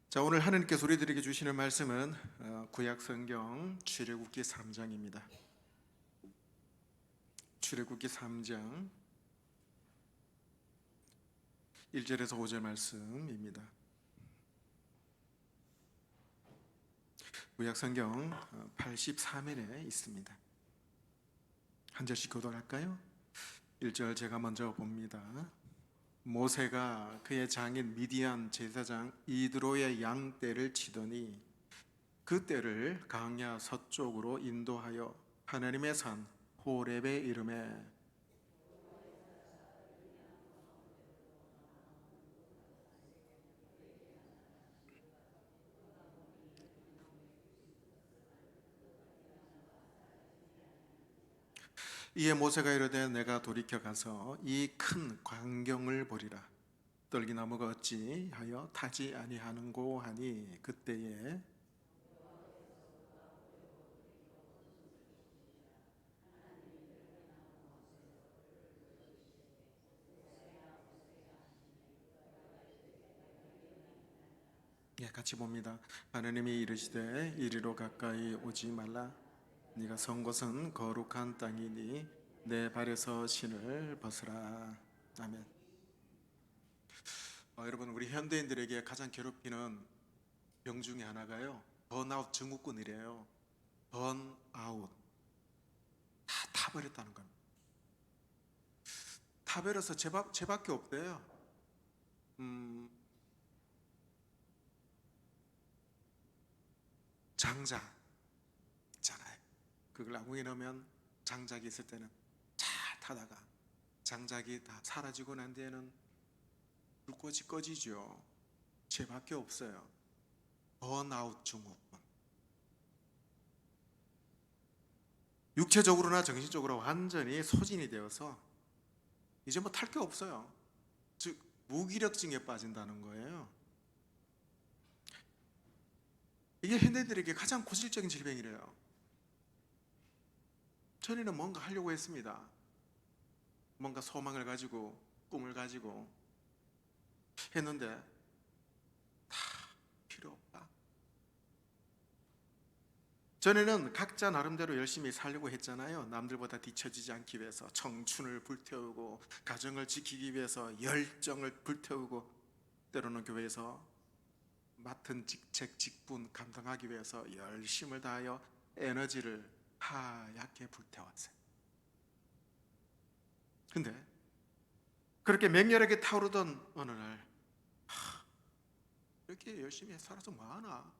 자, 오늘 하나님께서 우리들에게 주시는 말씀은 구약 성경 출애굽기 3장입니다. 출애굽기 3장 1절에서 5절 말씀입니다. 구약 성경 83면에 있습니다. 한 절씩 교독할까요? 1절 제가 먼저 봅니다. 모세가 그의 장인 미디안 제사장 이드로의 양 떼를 치더니 그 떼를 강야 서쪽으로 인도하여 하나님의 산 호렙에 이르매 이에 모세가 이르되 내가 돌이켜 가서 이 큰 광경을 보리라. 떨기나무가 어찌하여 타지 아니하는고 하니 그때에 같이 봅니다. 하나님이 이르시되 이리로 가까이 오지 말라. 네가 선 곳은 거룩한 땅이니 내 발에서 신을 벗으라. 아멘. 여러분, 우리 현대인들에게 가장 괴롭히는 병 중에 하나가요, 번아웃 증후군이래요. 번아웃. 다 타버렸다는 겁니다. 타버려서 죄밖에 없대요. 장작 있잖아요. 그걸 아궁이에 넣으면 장작이 있을 때는 잘 타다가 장작이 다 사라지고 난 뒤에는 불꽃이 꺼지죠. 죄밖에 없어요. 번아웃 증후군. 육체적으로나 정신적으로 완전히 소진이 되어서 이제 뭐 탈 게 없어요. 즉 무기력증에 빠진다는 거예요. 이게 현대인들에게 가장 고질적인 질병이래요. 전에는 뭔가 하려고 했습니다. 뭔가 소망을 가지고 꿈을 가지고 했는데 다 필요 없다. 전에는 각자 나름대로 열심히 살려고 했잖아요. 남들보다 뒤처지지 않기 위해서 청춘을 불태우고 가정을 지키기 위해서 열정을 불태우고 때로는 교회에서 맡은 직책 직분 감당하기 위해서 열심을 다하여 에너지를 하얗게 불태웠어요. 근데 그렇게 맹렬하게 타오르던 어느 날 이렇게 열심히 살아서 뭐하나,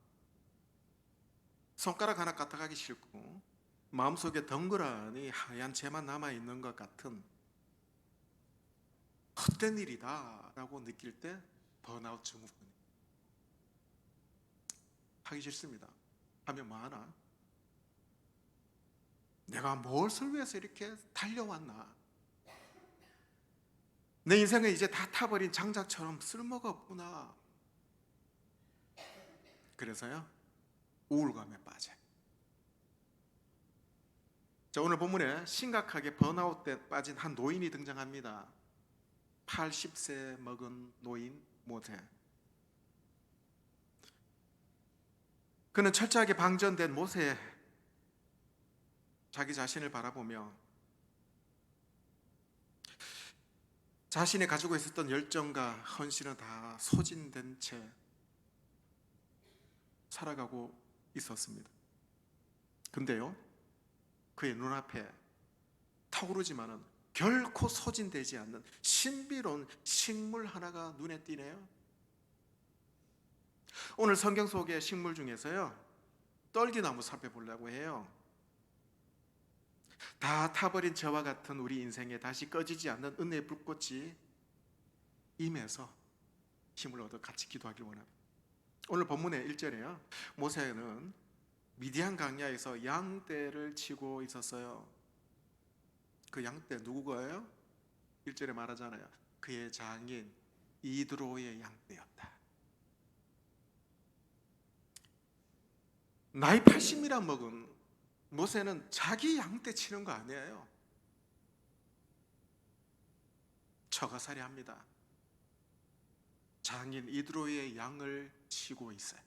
손가락 하나 까딱하기 싫고 마음속에 덩그러니 하얀 재만 남아있는 것 같은 헛된 일이다 라고 느낄 때 번아웃 증후군. 하기 싫습니다. 하면 뭐하나, 내가 무엇을 위해서 이렇게 달려왔나, 내 인생은 이제 다 타버린 장작처럼 쓸모가 없구나. 그래서요 우울감에 빠져요. 자, 오늘 본문에 심각하게 번아웃 때 빠진 한 노인이 등장합니다. 80세 먹은 노인 모세. 그는 철저하게 방전된 모세 자기 자신을 바라보며 자신이 가지고 있었던 열정과 헌신은 다 소진된 채 살아가고 있었습니다. 근데요, 그의 눈앞에 타오르지만은 결코 소진되지 않는 신비로운 식물 하나가 눈에 띄네요. 오늘 성경 속의 식물 중에서요, 떨기나무 살펴보려고 해요. 다 타버린 저와 같은 우리 인생에 다시 꺼지지 않는 은혜의 불꽃이 임해서 힘을 얻어 같이 기도하길 원합니다. 오늘 본문의 1절에요, 모세는 미디안 강야에서 양떼를 치고 있었어요. 그 양떼 누구예요? 1절에 말하잖아요. 그의 장인 이드로의 양떼였다. 나이 80이나 먹은 모세는 자기 양떼 치는 거 아니에요. 처가살이 합니다. 장인 이드로의 양을 치고 있어요.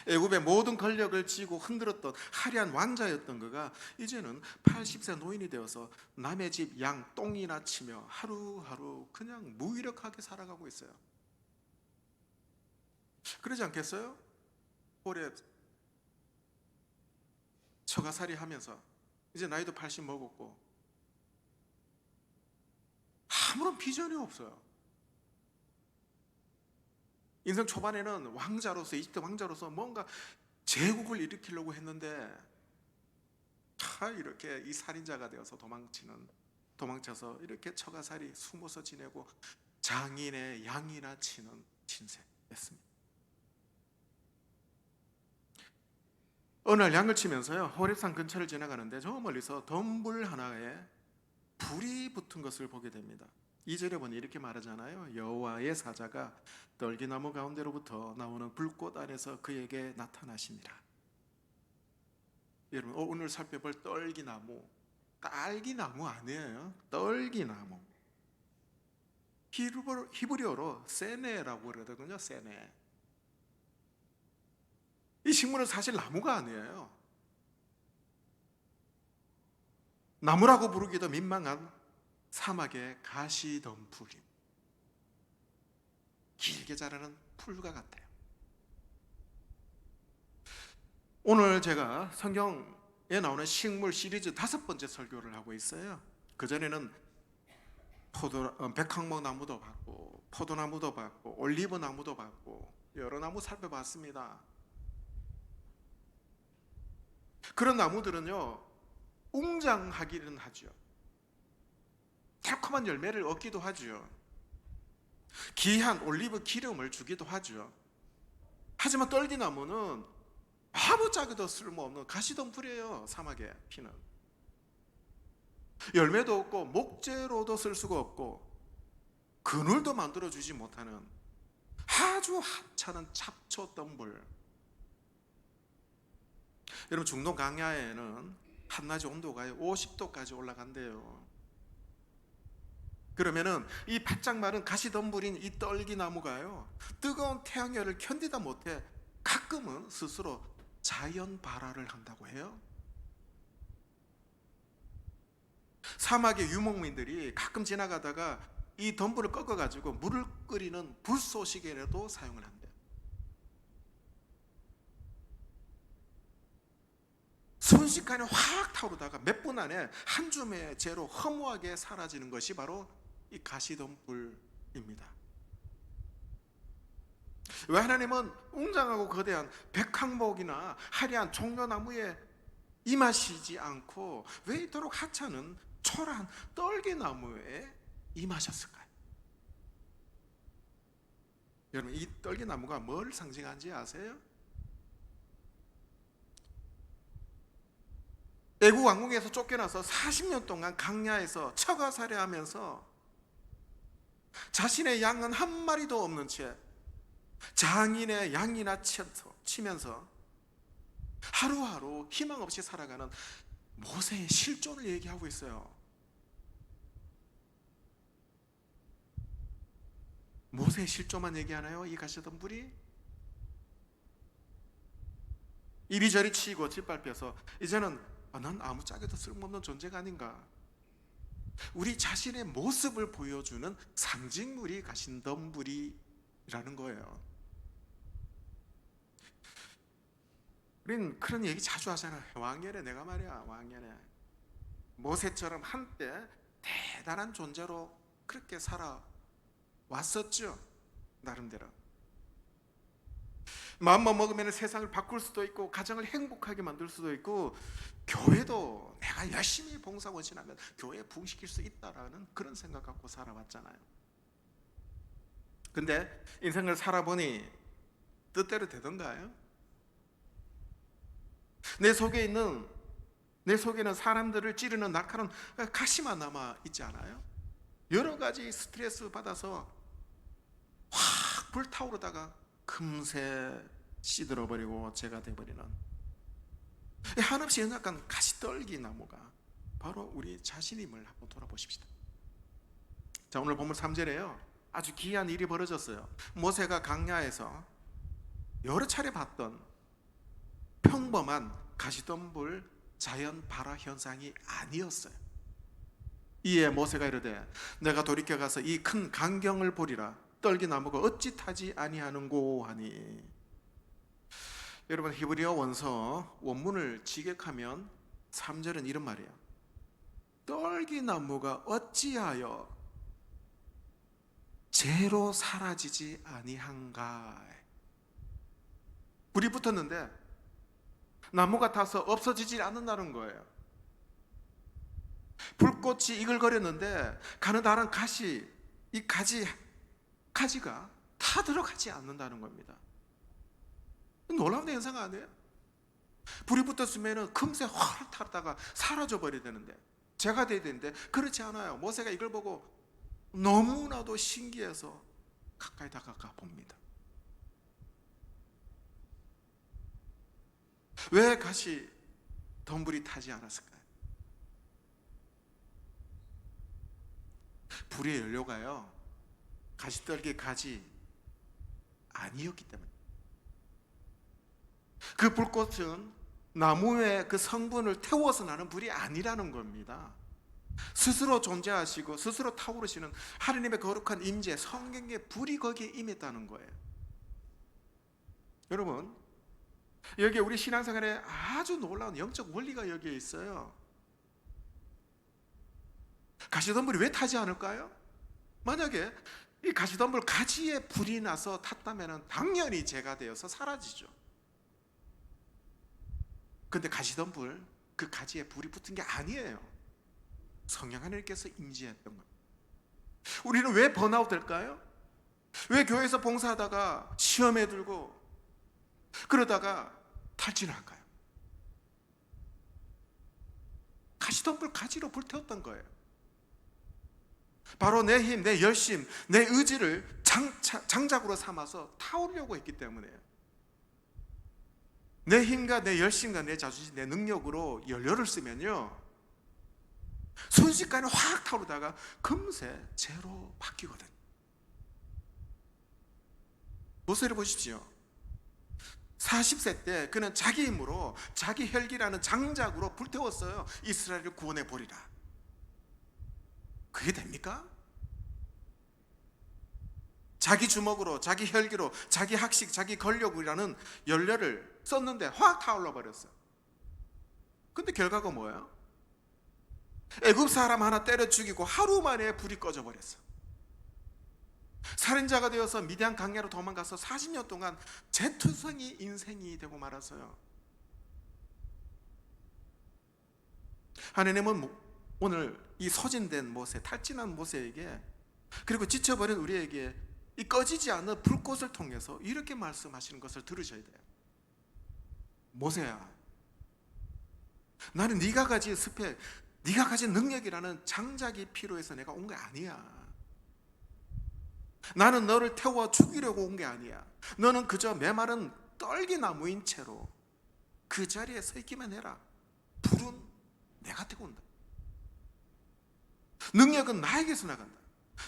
애굽의 모든 권력을 쥐고 흔들었던 화려한 왕자였던 그가 이제는 80세 노인이 되어서 남의 집 양 똥이나 치며 하루하루 그냥 무기력하게 살아가고 있어요. 그러지 않겠어요? 올해 처가살이 하면서 이제 나이도 80 먹었고 아무런 비전이 없어요. 인생 초반에는 왕자로서, 이집트 왕자로서 뭔가 제국을 일으키려고 했는데 다 이렇게 이 살인자가 되어서 도망쳐서 이렇게 처가살이 숨어서 지내고 장인의 양이나 치는 신세였습니다. 어느 날 양을 치면서요, 호렙산 근처를 지나가는데 저 멀리서 덤불 하나에 불이 붙은 것을 보게 됩니다. 2절에 보니 이렇게 말하잖아요. 여호와의 사자가 떨기나무 가운데로부터 나오는 불꽃 안에서 그에게 나타나시니라. 여러분, 오늘 살펴볼 떨기나무, 딸기나무 아니에요. 떨기나무. 히브리어로 세네라고 그러거든요. 세네. 이 식물은 사실 나무가 아니에요. 나무라고 부르기도 민망한 사막의 가시덤불이 길게 자라는 풀과 같아요. 오늘 제가 성경에 나오는 식물 시리즈 5번째 설교를 하고 있어요. 그전에는 백항목 나무도 봤고 포도나무도 봤고 올리브 나무도 봤고 여러 나무 살펴봤습니다. 그런 나무들은요, 웅장하기는 하죠. 달콤한 열매를 얻기도 하죠. 귀한 올리브 기름을 주기도 하죠. 하지만 떨기나무는 아무짝에도 쓸모없는 가시덤불이에요. 사막에 피는 열매도 없고 목재로도 쓸 수가 없고 그늘도 만들어주지 못하는 아주 하찮은 잡초덤불. 여러분, 중동 강야에는 한낮의 온도가 50도까지 올라간대요. 그러면은 이 바짝 마른 가시덤불인 이 떨기나무가요, 뜨거운 태양열을 견디다 못해 가끔은 스스로 자연 발화를 한다고 해요. 사막의 유목민들이 가끔 지나가다가 이 덤불을 꺾어가지고 물을 끓이는 불쏘시개라도 사용을 한대요. 순식간에 확 타오르다가 몇 분 안에 한 줌의 재로 허무하게 사라지는 것이 바로 이 가시덤불입니다. 왜 하나님은 웅장하고 거대한 백항목이나 화려한 종려나무에 임하시지 않고 왜 이토록 하찮은 초라한 떨기나무에 임하셨을까요? 여러분, 이 떨기나무가 뭘 상징하는지 아세요? 애국 왕궁에서 쫓겨나서 40년 동안 강야에서 처가살이하면서 자신의 양은 한 마리도 없는 채 장인의 양이나 치면서 하루하루 희망 없이 살아가는 모세의 실존을 얘기하고 있어요. 모세의 실존만 얘기하나요? 이 가시덤불이? 이리저리 치고 짓밟혀서 이제는 난 아무짝에도 쓸모없는 존재가 아닌가, 우리 자신의 모습을 보여주는 상징물이 가시덤불이라는 거예요. 우린 그런 얘기 자주 하잖아요. 왕년에 내가 말이야, 왕년에 모세처럼 한때 대단한 존재로 그렇게 살아왔었죠. 나름대로 마음만 먹으면 세상을 바꿀 수도 있고 가정을 행복하게 만들 수도 있고 교회도 내가 열심히 봉사원신하면 교회 부흥시킬 수 있다라는 그런 생각 갖고 살아왔잖아요. 근데 인생을 살아보니 뜻대로 되던가요? 내 속에는 사람들을 찌르는 날카로운 가시만 남아 있지 않아요? 여러 가지 스트레스 받아서 확 불타오르다가 금세 시들어버리고 죄가 돼버리는 한없이 연약한 가시떨기 나무가 바로 우리 자신임을 한번 돌아보십시다. 자, 오늘 본문 3절에요, 아주 기이한 일이 벌어졌어요. 모세가 광야에서 여러 차례 봤던 평범한 가시덤불 자연 발화 현상이 아니었어요. 이에 모세가 이르되 내가 돌이켜 가서 이 큰 광경을 보리라. 떨기나무가 어찌 타지 아니하는고 하니. 여러분, 히브리어 원서 원문을 직역하면 3절은 이런 말이에요. 떨기나무가 어찌하여 재로 사라지지 아니한가. 불이 붙었는데 나무가 타서 없어지지 않는다는 거예요. 불꽃이 이글거렸는데 가는 다른 이 가지가 타 들어가지 않는다는 겁니다. 놀라운 현상 아니에요? 불이 붙었으면 금세 확 탔다가 사라져 버려야 되는데, 재가 돼야 되는데 그렇지 않아요. 모세가 이걸 보고 너무나도 신기해서 가까이 다가가 봅니다. 왜 가시덤불이 타지 않았을까요? 불의 연료가요, 가시떨기 가지 아니었기 때문에. 그 불꽃은 나무의 그 성분을 태워서 나는 불이 아니라는 겁니다. 스스로 존재하시고 스스로 타오르시는 하느님의 거룩한 임재, 성경의 불이 거기에 임했다는 거예요. 여러분, 여기에 우리 신앙생활에 아주 놀라운 영적 원리가 여기에 있어요. 가시덤불이 왜 타지 않을까요? 만약에 이 가시덤불 가지에 불이 나서 탔다면 당연히 재가 되어서 사라지죠. 근데 가시덤불 그 가지에 불이 붙은 게 아니에요. 성령 하나님께서 임재했던 거예요. 우리는 왜 번아웃 될까요? 왜 교회에서 봉사하다가 시험에 들고 그러다가 탈진할까요? 가시덤불 가지로 불태웠던 거예요. 바로 내 힘, 내 열심, 내 의지를 장작으로 삼아서 타오르려고 했기 때문에요. 내 힘과 내 열심과 내 자존심, 내 능력으로 연료를 쓰면요, 순식간에 확 타오르다가 금세 재로 바뀌거든. 모세를 보십시오. 40세 때 그는 자기 힘으로 자기 혈기라는 장작으로 불태웠어요. 이스라엘을 구원해 보리라. 그게 됩니까? 자기 주먹으로, 자기 혈기로, 자기 학식, 자기 권력이라는 연료를 썼는데 확 타올라 버렸어요. 근데 결과가 뭐예요? 애굽 사람 하나 때려 죽이고 하루 만에 불이 꺼져 버렸어. 살인자가 되어서 미디안 강야로 도망가서 40년 동안 재투성이 인생이 되고 말았어요. 하느님은 오늘 이 소진된 모세, 탈진한 모세에게, 그리고 지쳐버린 우리에게 이 꺼지지 않는 불꽃을 통해서 이렇게 말씀하시는 것을 들으셔야 돼요. 모세야, 나는 네가 가진 스펙, 네가 가진 능력이라는 장작이 필요해서 내가 온 게 아니야. 나는 너를 태워 죽이려고 온 게 아니야. 너는 그저 메마른 떨기나무인 채로 그 자리에 서 있기만 해라. 불은 내가 태운다. 능력은 나에게서 나간다.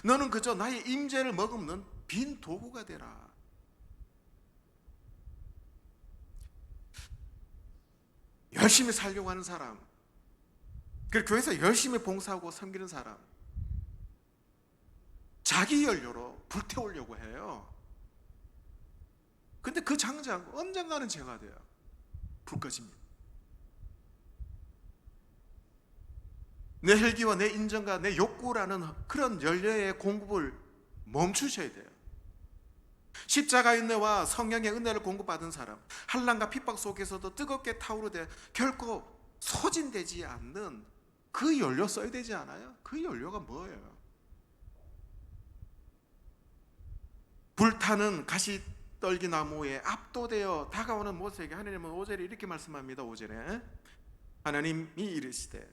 너는 그저 나의 임재를 머금는 빈 도구가 되라. 열심히 살려고 하는 사람, 그리고 교회에서 열심히 봉사하고 섬기는 사람, 자기 연료로 불태우려고 해요. 근데 그 장작 언젠가는 재가 돼요. 불 꺼집니다. 내 혈기와 내 인정과 내 욕구라는 그런 연료의 공급을 멈추셔야 돼요. 십자가 은혜와 성령의 은혜를 공급받은 사람, 한란과 핍박 속에서도 뜨겁게 타오르되 결코 소진되지 않는 그 연료 써야 되지 않아요? 그 연료가 뭐예요? 불타는 가시떨기나무에 압도되어 다가오는 모세에게 하나님은 5절에 이렇게 말씀합니다. 5절에 하나님이 이르시되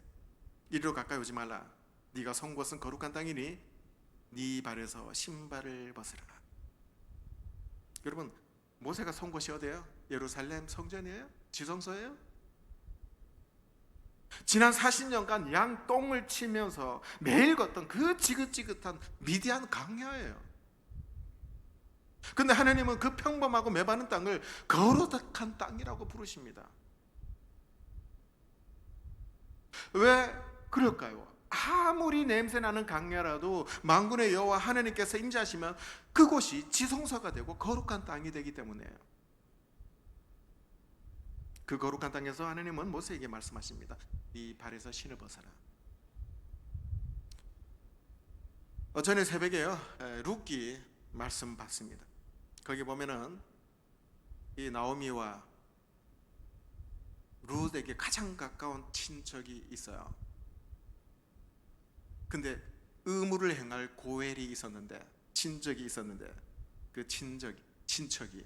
이리로 가까이 오지 말라. 네가 선 곳은 거룩한 땅이니 네 발에서 신발을 벗으라. 여러분, 모세가 선 곳이 어디예요? 예루살렘 성전이에요? 지성소예요? 지난 40년간 양 똥을 치면서 매일 걷던 그 지긋지긋한 미디안 광야예요. 근데 하나님은 그 평범하고 메마른 땅을 거룩한 땅이라고 부르십니다. 왜 그럴까요? 아무리 냄새나는 강야라도 만군의 여호와 하나님께서 임재하시면 그곳이 지성소가 되고 거룩한 땅이 되기 때문에요. 그 거룩한 땅에서 하나님은 모세에게 말씀하십니다. 네 발에서 신을 벗어라. 전에 새벽에요, 룻기 말씀 봤습니다. 거기 보면은 이 나오미와 룻에게 가장 가까운 친척이 있어요. 근데 의무를 행할 고엘이 있었는데, 친척이 있었는데, 그 친척이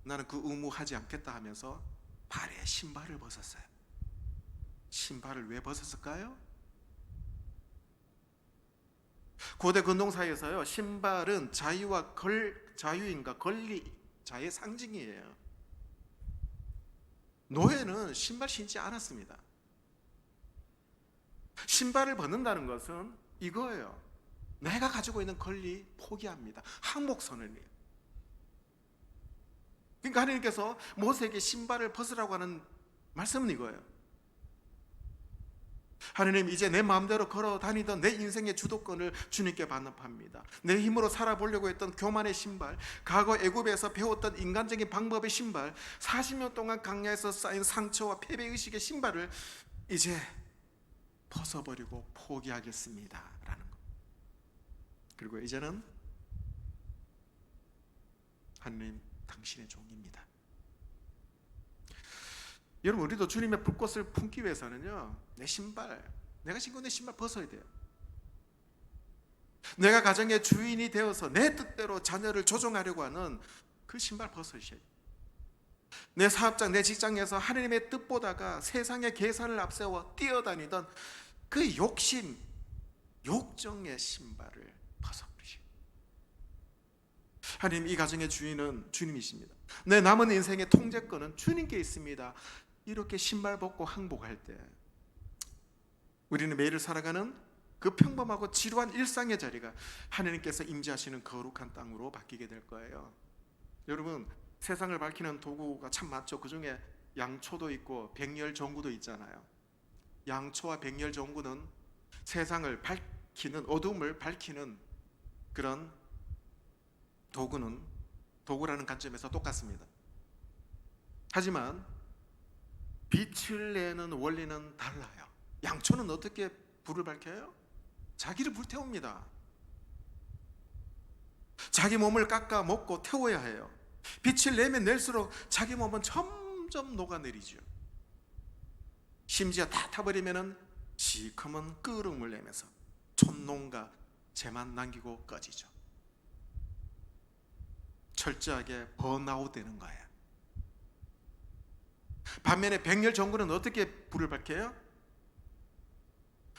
나는 그 의무 하지 않겠다 하면서 발에 신발을 벗었어요. 신발을 왜 벗었을까요? 고대 근동사에서요, 신발은 자유인과 권리자의 상징이에요. 노예는 신발 신지 않았습니다. 신발을 벗는다는 것은 이거예요. 내가 가지고 있는 권리 포기합니다. 항복선언이에요. 그러니까 하나님께서 모세에게 신발을 벗으라고 하는 말씀은 이거예요. 하나님, 이제 내 마음대로 걸어 다니던 내 인생의 주도권을 주님께 반납합니다. 내 힘으로 살아보려고 했던 교만의 신발, 과거 애굽에서 배웠던 인간적인 방법의 신발, 40년 동안 강야에서 쌓인 상처와 패배의식의 신발을 이제 벗어버리고 포기하겠습니다 라는 것. 그리고 이제는 하나님 당신의 종입니다. 여러분, 우리도 주님의 불꽃을 품기 위해서는요, 내가 신고 내 신발 벗어야 돼요. 내가 가정의 주인이 되어서 내 뜻대로 자녀를 조종하려고 하는 그 신발 벗으셔야 돼요. 내 사업장, 내 직장에서 하나님의 뜻보다가 세상의 계산을 앞세워 뛰어다니던 그 욕심, 욕정의 신발을 벗어버리시고, 하나님, 이 가정의 주인은 주님이십니다. 내 남은 인생의 통제권은 주님께 있습니다. 이렇게 신발 벗고 항복할 때 우리는 매일을 살아가는 그 평범하고 지루한 일상의 자리가 하나님께서 임재하시는 거룩한 땅으로 바뀌게 될 거예요. 여러분, 세상을 밝히는 도구가 참 많죠. 그 중에 양초도 있고 백열전구도 있잖아요. 양초와 백열전구는 세상을 밝히는, 어둠을 밝히는 그런 도구라는 관점에서 똑같습니다. 하지만 빛을 내는 원리는 달라요. 양초는 어떻게 불을 밝혀요? 자기를 불태웁니다. 자기 몸을 깎아 먹고 태워야 해요. 빛을 내면 낼수록 자기 몸은 점점 녹아내리죠. 심지어 다 타버리면 시커먼 끓음을 내면서 촌농과 재만 남기고 꺼지죠. 철저하게 번아웃 되는 거예요. 반면에 백열전구는 어떻게 불을 밝혀요?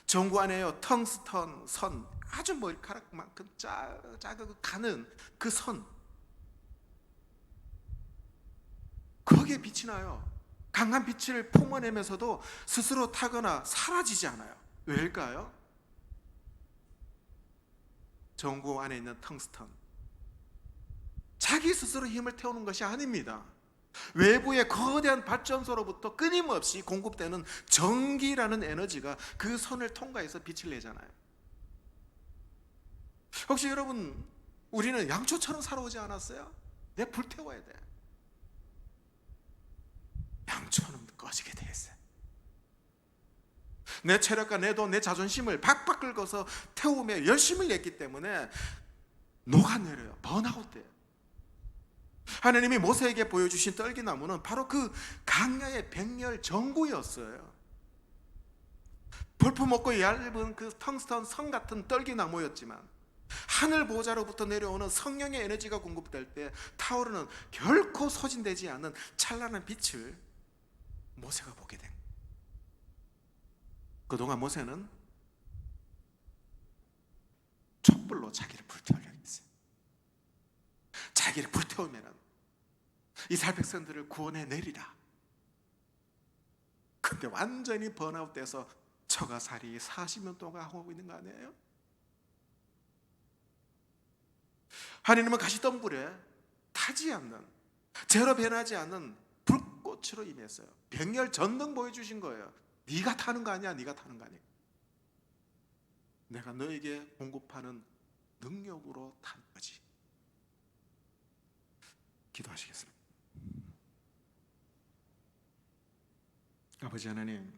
전구 안에요, 텅스턴 선, 아주 머리카락만큼 작은 가는 그 선, 거기에 빛이 나요. 강한 빛을 뿜어내면서도 스스로 타거나 사라지지 않아요. 왜일까요? 전구 안에 있는 텅스턴, 자기 스스로 힘을 태우는 것이 아닙니다. 외부의 거대한 발전소로부터 끊임없이 공급되는 전기라는 에너지가 그 선을 통과해서 빛을 내잖아요. 혹시 여러분, 우리는 양초처럼 살아오지 않았어요? 내 불태워야 돼. 양초는 꺼지게 돼 있어요. 내 체력과 내 돈, 내 자존심을 박박 긁어서 태우며 열심을 냈기 때문에 녹아내려요. 번아웃 돼요. 하나님이 모세에게 보여주신 떨기나무는 바로 그 강야의 백열전구였어요. 볼품없고 얇은 그 텅스턴 선 같은 떨기나무였지만 하늘 보좌로부터 내려오는 성령의 에너지가 공급될 때 타오르는 결코 소진되지 않는 찬란한 빛을 모세가 보게 된 거예요. 그동안 모세는 촛불로 자기를 불태우려고 했어요. 자기를 불태우면 이스라엘 백성들을 구원해 내리라. 근데 완전히 번아웃돼서 처가살이 40년 동안 하고 있는 거 아니에요? 하나님은 가시덤불에 타지 않는, 재로 변하지 않는 불꽃으로 임했어요. 백열 전능 보여주신 거예요. 네가 타는 거 아니야, 네가 타는 거 아니야. 내가 너에게 공급하는 능력으로 타는 거지. 기도하시겠습니다. 아버지 하나님,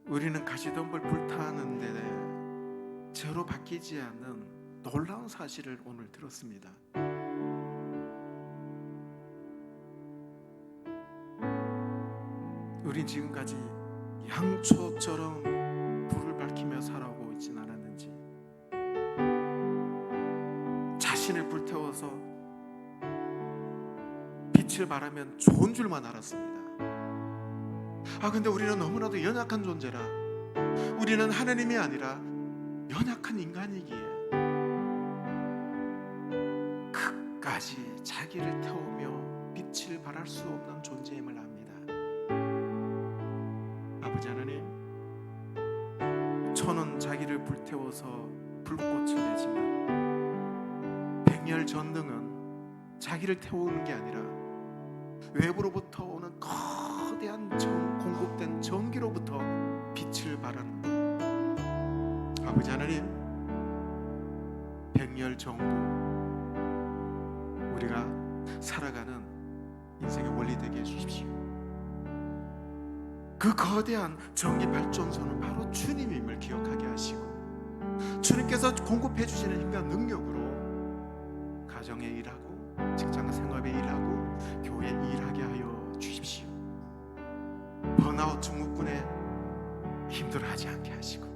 우리는 가시덤불 불타는데 죄로 바뀌지 않는 놀라운 사실을 오늘 들었습니다. 우린 지금까지 양초처럼 불을 밝히며 살아오고 있진 않았는지, 자신을 불태워서 빛을 발하면 좋은 줄만 알았습니다. 근데 우리는 너무나도 연약한 존재라, 우리는 하나님이 아니라 연약한 인간이기에 끝까지 자기를 태우며 빛을 발할 수 없는 존재임을 압니다. 아버지 하나님, 초는 자기를 불태워서 불꽃을 내지만 백열 전능은 자기를 태우는 게 아니라 외부로부터 오는 거대한 공급된 전기로부터 빛을 발하는 것. 아버지 하나님, 백열 전구, 우리가 살아가는 인생의 원리 되게 해주십시오. 그 거대한 전기 발전소는 바로 주님임을 기억하게 하시고, 주님께서 공급해 주시는 힘과 능력으로 가정에 일하고, 직장 생활에 일하고, 교회에 일하게 하여 주십시오. 번아웃 증후군에 힘들어하지 않게 하시고,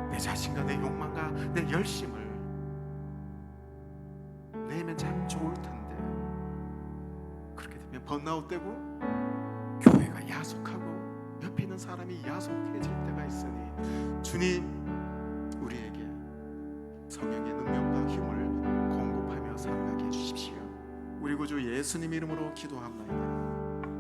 내 자신과 내 욕망과 내 열심을 내면 참 좋을 텐데, 그렇게 되면 번아웃 되고 교회가 야속하고 옆에 있는 사람이 야속해질 때가 있으니, 주님, 우리에게 성령의 능력과 힘을 공급하며 살아가게 해주십시오. 우리 구주 예수님 이름으로 기도합니다.